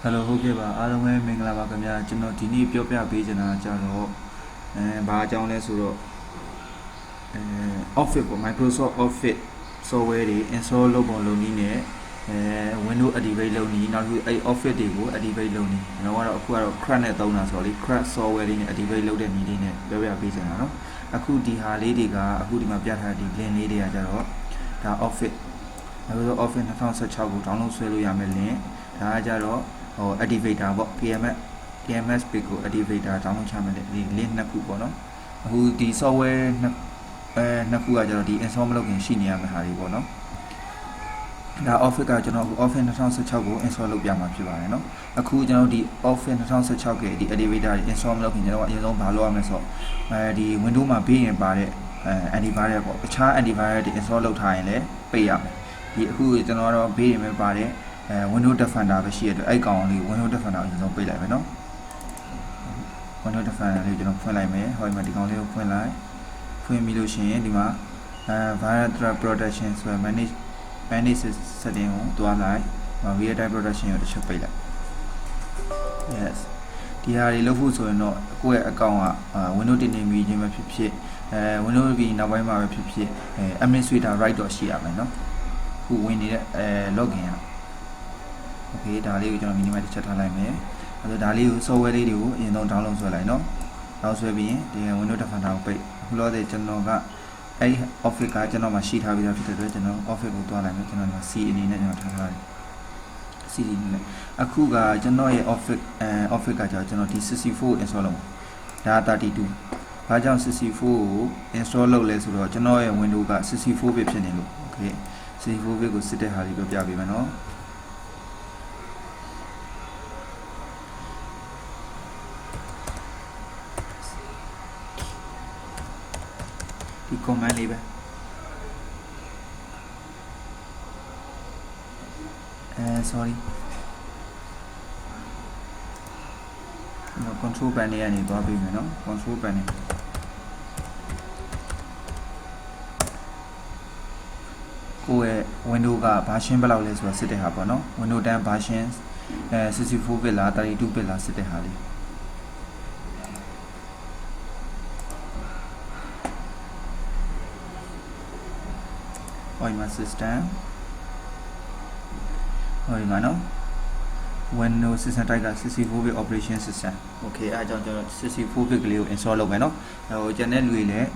Hello ဟုတ်ကဲ့ပါအားလုံးပဲမင်္ဂလာပါခင်ဗျာကျွန်တော်ဒီနေ့ပြောပြပေးချင်တာကြတော့ဘာအကြောင်းလဲဆိုတော့Office ပေါ့ Microsoft Office software တွေ install လုပ်ပုံလုပ်နည်းနဲ့Windows activate လုပ်နည်းနောက်ပြီးအဲ့ Office တွေကို activate လုပ်နည်းကျွန်တော်ကတော့အခုကတော့ Crack နဲ့သုံးတာဆိုတော့လေ Crack software လေးနဲ့ activate လုပ်တဲ့နည်းလေးနဲ့ပြောပြပေးချင်တာเนาะအခုဒီဟာလေးတွေကအခုဒီမှာပြထားတဲ့ဒီ link လေးတွေကကြတော့ဒါ Office Microsoft Office 2016ကို download ဆွဲလို့ရမယ် link ဒါကကြတော့activator ပေါ့ KMS page ကို activator download ချမယ်လေဒီ link နှစ်ခုပေါ့နော်အခုဒီ software နှစ်ခုကကျတော့ဒီ install မလုပ်ခင်ရှိနေရမယ့်ဟာတွေပေါ့နော်ဒါ Office ကကျွန်တော် Office 2016ကို install လုပ်ပြမှာဖြစ်ပါတယ်เนาะအခုကျွန်တော်ဒီ Office 2016ရဲ့ဒီ activator တွေ install မလုပ်ခင်ကျွန်တော်အရင်ဆုံးဘာလုပ်ရမလဲဆိုတော့ဒီ Windows မှာဘေးရင်ပါတဲ့antivirus ပေါ့အခြား antivirus တွေ install လုပ်ထားရင်လည်းပိတ်ရမယ်ဒီအခုကျွန်တော်ကတော့ဘေးရင်ပဲပါတဲ့ Windows Defender ပဲရှိရတဲ့အဲ့ကောင်လေး Windows Defender ကိုအရင်ဆုံးပိတ်လိုက်မယ်နော် Windows Defender လေးကျွန်တော်ဖွင့်လိုက်မယ်ဟောဒီမှာဒီကောင်လေးကိုဖွင့်ပြီးလို့ရှိရင်ဒီမှာVirus Threat Protection ဆိုရယ် manage setting ကိုတွားလိုက် Real Time Protection ကိုတစ်ချက်ပိတ်လိုက် Yes ဒီဟာတွေလုပ်ဖို့ဆိုရင်တော့ကိုယ့်ရဲ့ account က Windows တင်နေပြီးခြင်းပဲဖြစ်ဖြစ်Windows ပြီးနောက်ပိုင်းမှာပဲဖြစ်ဖြစ်administrator right တော့ရှိရမယ်နော်ခုဝင်နေတဲ့login อ่ะOkay ဒါလေးကိုကျွန်တော် minimize တစ်ချက်ထားလိုက်မယ်အဲ့တော့ဒါလေးကို software လေးတွေကိုအရင်ဆုံး download ဆွဲလိုက်เนาะနောက်ဆွဲပြီးရင်ဒီ Windows Defender ကိုပိတ်အခုလောဆယ်ကျွန်တော်ကအဲ့ Office ကကျွန်တော်မှာရှိထားပြီးသားဖြစ်တဲ့အတွက်ကျွန်တော် Office ကိုတွားလိုက်မယ်ကျွန်တော်က C အနေနဲ့ကျွန်တော်ထားထားတယ် C အနေနဲ့အခုကကျွန်တော်ရဲ့ Office ကကျွန်တော်ဒီ 64 install လုပ်ဒါ32ဘာကြောင့်64ကို install လုပ်လဲဆိုတော့ကျွန်တော်ရဲ့ Windows က64 bit ဖြစ်နေလို့ Okay 64 bit ကိုစစ်တဲ့ဟာလေးပြောပြပေးမယ်เนาะဒီ command လေးပဲ sorry ကျွန်တော် control panel ကနေသွားပေးမယ်เนาะ control panel ကိုယ့်ရဲ့ Windows က version ဘယ်လောက်လဲဆိုတာစစ်တဲ့ဟာပေါ့เนาะ Windows 10 version 64 bit လား32 bit လားစစ်တဲ့ဟာလေးsystem ဟောဒီမှာနော် Windows system type က 64 bit operation system okay အဲအကြောင်းကျွန်တော်64 bit ကလေးကို install လုပ်မယ်နော်ဟိုကျန်တဲ့လူတွေလည်း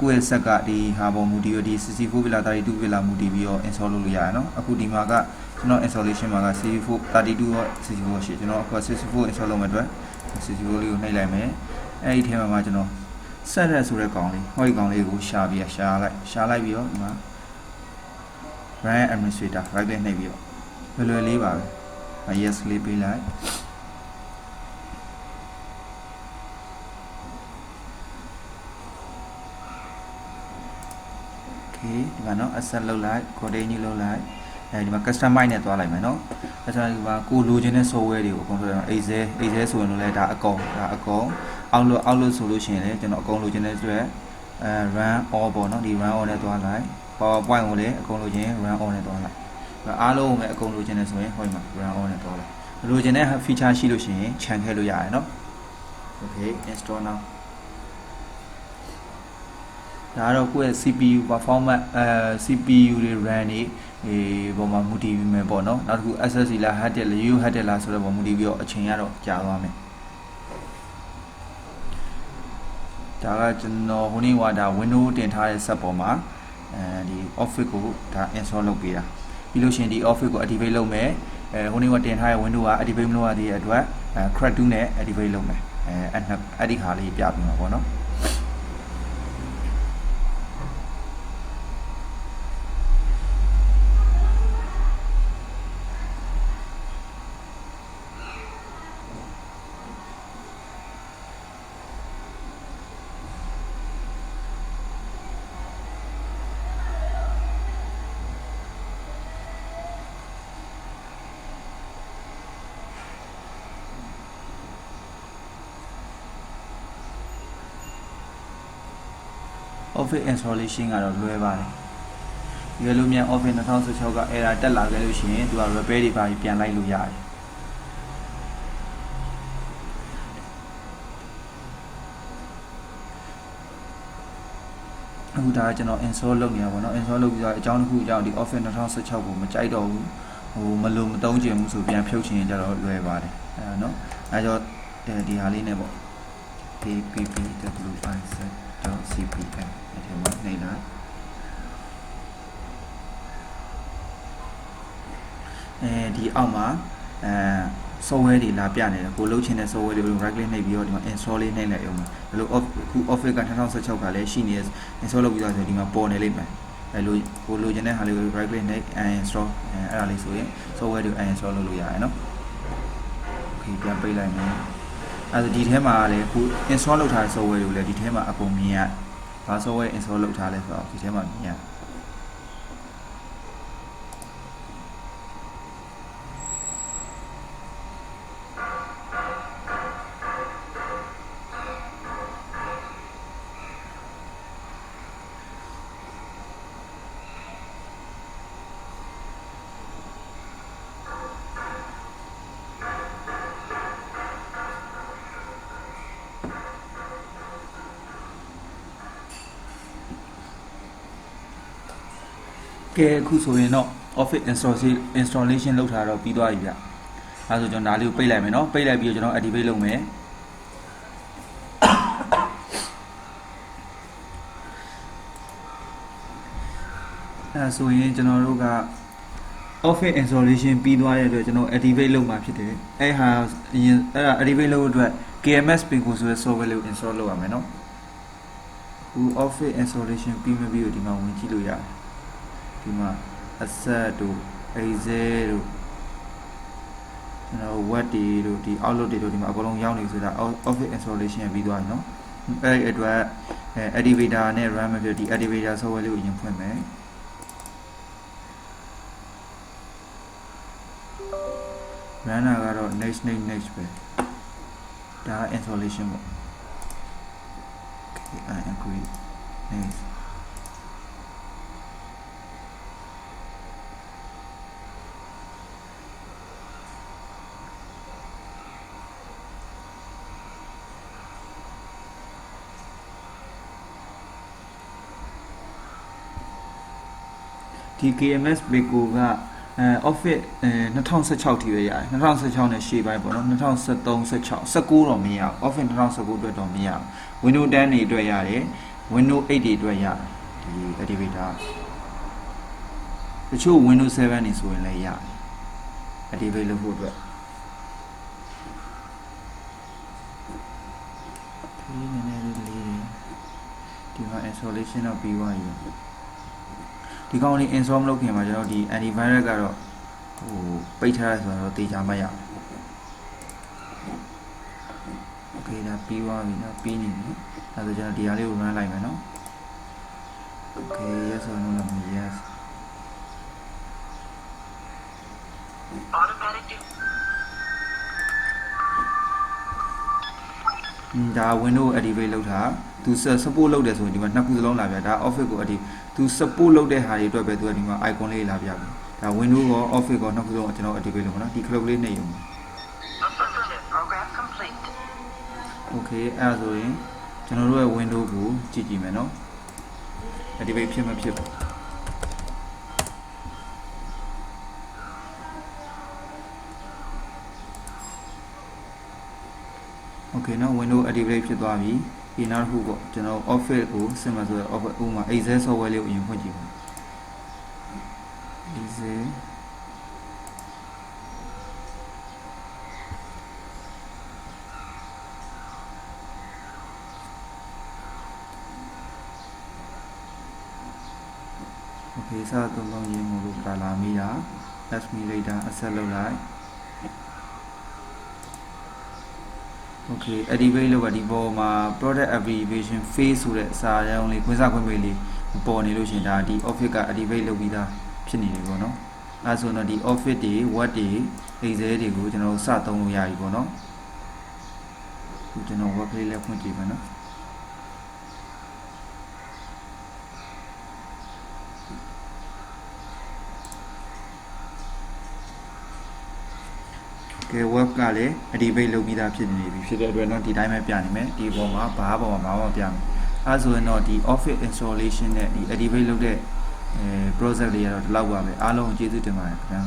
ကိုယ့်ရဲ့ဆက်ကဒီဟာပေါ်မူတည်ပြီးဒီ64 bit လား32 bit လားမူတည်ပြီးတော့ install လုပ်လို့ရတယ်နော်အခုဒီမှာကကျွန်တော် installation မှာက64 32ရော64ရှိကျွန်တော်အခု64 install လုပ်မယ်အတွက်64လေးကိုနှိပ်လိုက်မယ်အဲ့ဒီထဲမှာကျွန်တော် set ရဆိုတဲ့ကောင်လေးဟောဒီကောင်လေးကိုရှာလိုက်ပြီးတော့ဒီမှာRun administrator right click နှိပ်ပြီးတော့လွယ်လေးပါပဲ yes လေးပေးလိုက် Okay ဒီမှာနော် accept လုပ်လိုက် continue လုပ်လိုက်ဒီမှာ customize နဲ့သွားလိုက်မယ်နော်အဲ့ဒါဒီမှာကိုလိုချင်တဲ့ software တွေကိုအကုန်လုံး Excel ဆိုရင်လည်းဒါအကုန်Outlook ဆိုလို့ရှိရင်လည်းကျွန်တော်အကုန်လိုချင်တဲ့အတွက် run all ပေါ့နော်ဒီ run all နဲ့သွားလိုက်PowerPoint ကိုလည်းအကုန်လိုချင် run on နဲ့တွားလိုက်အားလုံးပဲအကုန်လိုချင်တယ်ဆိုရင်ဟောဒီမှာ run on နဲ့တွားလိုက်လိုချင်တဲ့ feature ရှိလို့ရှိရင်ခြံခဲ့လို့ရတယ်เนาะ Okay install now ဒါကတော့ကိုယ့်ရဲ့ CPU performance CPU တွေ RAM တွေပုံမှာမူတည်ပြီးမယ်ပေါ့เนาะနောက်တစ်ခု SSD လား hard disk လား hard disk လားဆိုတော့ပုံမူတည်ပြီးတော့အချိန်ရတော့ကြာသွားမယ်ဒါကကျွန်တော်ဟိုနေ့ကဒါ Windows တင်ထားတဲ့ set ပေါ်မှာဒီ Office ကိုဒါ install လုပ်ပေးတာပြီးလို့ရှိရင်ဒီ Office ကို activate လုပ်မယ်ဟိုနေ့ကတင်ထားတဲ့ Windows က activate မလုပ်ရသေးတဲ့အတွက်Crack 2နဲ့ activate လုပ်မယ်အဲ့ဒီခါလေးပြပြီးမှာပေါ့နော်Office installation ကတော့လွယ်ပါတယ်။ရွေးလို့မြန် Office 2016က error တက်လာခဲ့လို့ရှိရင်သူက repair တွေပါပြန်လိုက်လို့ရတယ်။ အခုဒါကျွန်တော် install လုပ်နေတာပေါ့နော် install လုပ်ပြီးတော့အကြောင်းတစ်ခုအကြောင်းဒီ Office 2016ကိုမကြိုက်တော့ဘူးဟိုမလို့မသုံးချင်ဘူးဆိုပြန်ဖြုတ်ချင်ကြတော့လွယ်ပါတယ်နော်အဲကြောင့်ဒီဟာလေးနဲ့ပေါ့ pppwis.cpm အဲ့ဒီမှာနေလာဒီအောက်မှာsoftware တွေလာပြနေတယ်ကိုလုပ်ချင်တဲ့ software တွေကို right click နှိပ်ပြီးတော့ဒီမှာ install လေးနှိပ်လိုက်အောင်ပါဘယ်လိုအခု Office က2016ကလည်းရှိနေ install လုပ်ပြီးတော့ဆိုဒီမှာပေါ်နေလိမ့်မယ်အဲလိုကိုလိုချင်တဲ့ဟာလေးကို right click နှိပ် uninstall အဲ့ဒါလေးဆိုရင် software တွေကို uninstall လုပ်လို့ရတယ်နော် okay ပြန်ပိတ်လိုက်မယ်အဲ့ဒါဒီထဲမှာလည်းခု install လုပ်ထားတဲ့ software တွေကိုလည်းဒီထဲမှာအကုန်မြင်ရဘာ software install လုပ်ထားလဲဆိုတော့ဒီထဲမှာမြင်ရကဲအခုဆိုရင်တော့ Office installation လုပ်ထားတော့ပြီးသွားပြီဗျအဲဆိုကျွန်တော်ဒါလေးကိုပိတ်လိုက်မယ်နော်ပိတ်လိုက်ပြီးတော့ကျွန်တော် activate လုပ်မယ်အဲဆိုရင်ကျွန်တော်တို့က Office installation ပြီးသွားတဲ့အတွက်ကျွန်တော် activate လုပ်မှာဖြစ်တယ်အဲ့ဟာအဲ့ဒါ activate လုပ်အတွက် KMS Pico ဆိုတဲ့ software လေးကို install လုပ်ရမယ်နော်အခု Office installation ပြီးမပြီးတော့ဒီမှာဝင်ကြည့်လို့ရတယ်ဒီမှာ asset တို့ excel တို့ကျွန်တော် word တွေတို့ဒီ outlook တွေတို့ဒီမှာအကုန်လုံးရောက်နေဆိုတာ office installation ပြီးသွားပြီเนาะအဲ့ဒီအတွက်activator နဲ့ run မဖြစ်ဒီ activator software လေးကိုရင်ဖွင့်မယ် runner ကတော့ next ပဲဒါ installation ပေါ့ okay I agree nextဒီ KMS Pico ကOffice 2016ထိပဲရတယ်2016နဲ့ရှေ့ပိုင်းပေါ့နော်2013 16 19တော့မရဘူး Office 2019အတွက်တော့မရဘူး Windows 10တွေအတွက်ရတယ် Windows 8တွေအတွက်ရတယ်ဒီ activator တချို့ Windows 7တွေဆိုရင်လည်းရတယ် activate လုပ်ဖို့အတွက်ဒီနည်းနည်းလေးဒီမှာ installation တော့ပြီးသွားပြီဒီကောင်လေး install မလုပ်ခင်မှာကျွန်တော်ဒီ antivirus ကတော့ဟိုပိတ်ထားရဆိုတော့တေချာမှရအောင် okay ဒါပြီးသွားပြီနော်ပြီးနေပြီအဲဆိုကျွန်တော်ဒီဟာလေးကို run လိုက်မယ်နော် okay yes or no လား yes automatic ဒါ Windows activate လုပ်တာသူ support လုပ်တယ်ဆိုရင်ဒီမှာနှစ်ခုစလုံးလာပြဒါ Office ကိုသူ support လုပ်တဲ့ဟာတွေအတွက်ပဲသူကဒီမှာ icon လေးလာပြပြီဒါ Windows ရော Office ရောနှစ်ခုစလုံးကျွန်တော် activate လုပ်မှာနော်ဒီ clock လေးနှိပ်ရုံ okay အဲ့ဒါဆိုရင်ကျွန်တော်တို့ရဲ့ Windows ကိုကြည့်ကြည့်မယ်နော် activate ဖြစ်မဖြစ်ဘူး okay နော် Windows activate ဖြစ်သွားပြီဒီနောက်တစ်ခုပေါ့ကျွန်တော် Office ကိုစင်မှာဆိုရ Office ဥမာ Excel software လေးကိုအရင်ဖွင့်ကြည့်ပါ Excel okay စသုံးလုံးရင်းကိုလို့ဒါလာမိတာ let's me later accept လုပ်လိုက် okay activate လုပ်ပါဒီပေါ်မှာ product abbreviation phase ဆိုတဲ့စာရောင်းလေးခွင့်စခွင့်ပေးလေးပေါ်နေလို့ရှင်ဒါဒီ Office က activate လုပ်ပြီးသားဖြစ်နေတယ်ပေါ့နော်အဲဆိုတော့ဒီ Office တွေ Word တွေ Excel တွေကိုကျွန်တော်စသုံးလို့ရပြီပေါ့နော်ဒီကျွန်တော် Word လေးလည်းဖွင့်ကြည့်မယ်နော် web ကလည်း activate လုပ်ပြီးသားဖြစ်နေပြီဖြစ်တဲ့အတွက်တော့ဒီတိုင်းပဲပြနေမယ်ဒီပေါ်မှာဘာမှပြမယ် အဲဆိုရင်တော့ဒီ Office installation နဲ့ဒီ activate လုပ်တဲ့project တွေကတော့ဒီလောက်ပါပဲအားလုံးကျေးဇူးတင်ပါတယ်ခင်ဗျာ